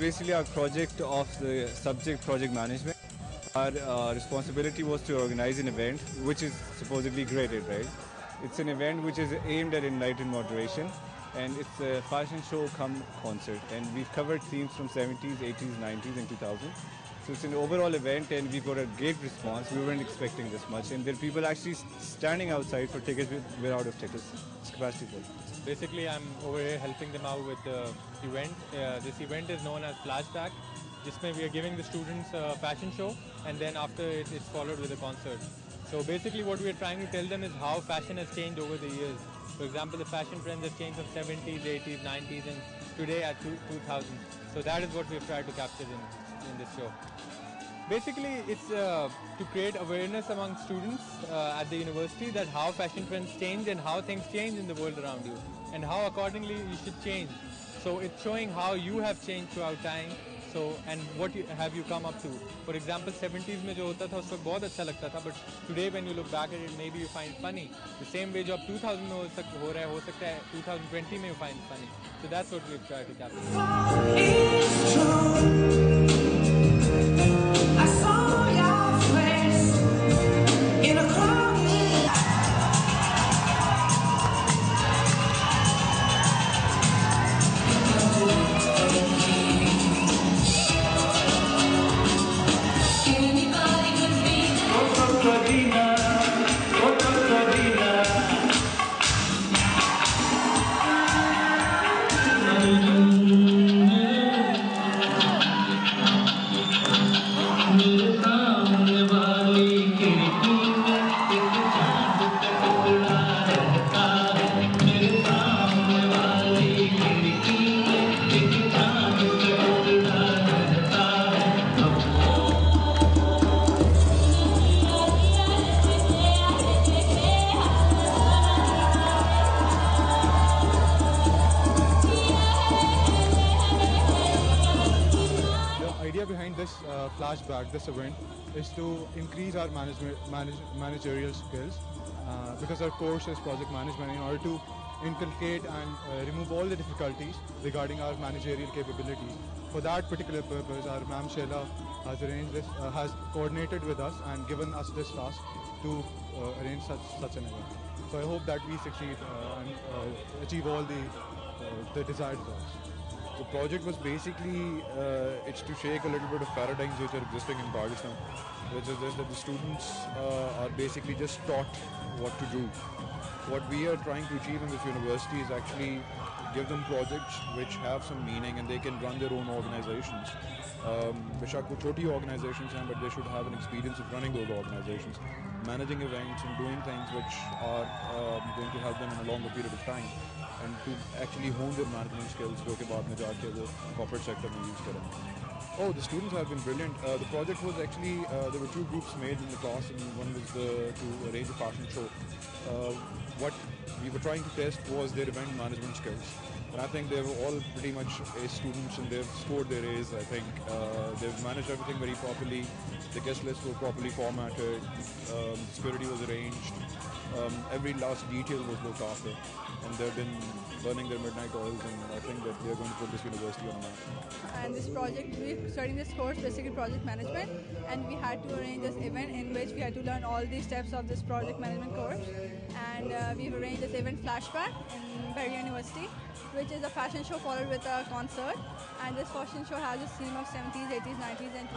basically our project of the subject project management. Our responsibility was to organize an event which is supposedly graded, right? It's an event which is aimed at enlightened moderation, and it's a fashion show come concert. And we've covered themes from 70s, 80s, 90s, and 2000s. So it's an overall event, and we got a great response. We weren't expecting this much, and there are people actually standing outside for tickets. We're out of tickets. It's capacity full. Basically, I'm over here helping them out with the event. This event is known as Flashback. Just we are giving the students a fashion show, and then after it's followed with a concert. So basically, what we are trying to tell them is how fashion has changed over the years. For example, the fashion trends have changed from 70s, 80s, 90s, and today at 2000. So that is what we've tried to capture in this show. Basically, it's to create awareness among students at the university that how fashion trends change and how things change in the world around you, and how accordingly you should change. So it's showing how you have changed throughout time. So and what have you come up to? For example, 70s में जो होता था उस वक्त बहुत अच्छा लगता था, but today when you look back at it, maybe you find funny. The same way जो अब 2000 में हो रहा है, हो सकता है 2020 में you find funny. So that's what we've tried to capture. I saw your face in a crowd. Behind this flashback, this event, is to increase our managerial skills because our course is project management, in order to inculcate and remove all the difficulties regarding our managerial capabilities. For that particular purpose, our ma'am Sheila has arranged this, has coordinated with us and given us this task to arrange such an event. So I hope that we succeed and achieve all the desired results. The project was basically, it's to shake a little bit of paradigms which are existing in Pakistan, which is that the students are basically just taught what to do. What we are trying to achieve in this university is actually give them projects which have some meaning and they can run their own organizations. बेशक वो छोटी organizations हैं, but they should have an experience of running those organizations, managing events and doing things which are going to help them in a longer period of time, and to actually hone their management skills जो कि बाद में जाके वो corporate sector में use करें. Oh, the students have been brilliant. The project was actually, there were two groups made in the class, and one was to arrange a fashion show. What we were trying to test was their event management skills. And I think they were all pretty much A students, and they've scored their A's. I think they've managed everything very properly. The guest lists were properly formatted. Security was arranged. Every last detail was looked after. And they've been burning their midnight oils, and I think that they're going to put this university on a map. And this project, we're studying this course, basically project management, and we had to arrange this event in which we had to learn all the steps of this project management course. And we've arranged this event Flashback in Berry University, which is a fashion show followed with a concert. And this fashion show has a theme of 70s, 80s, 90s, and 20s.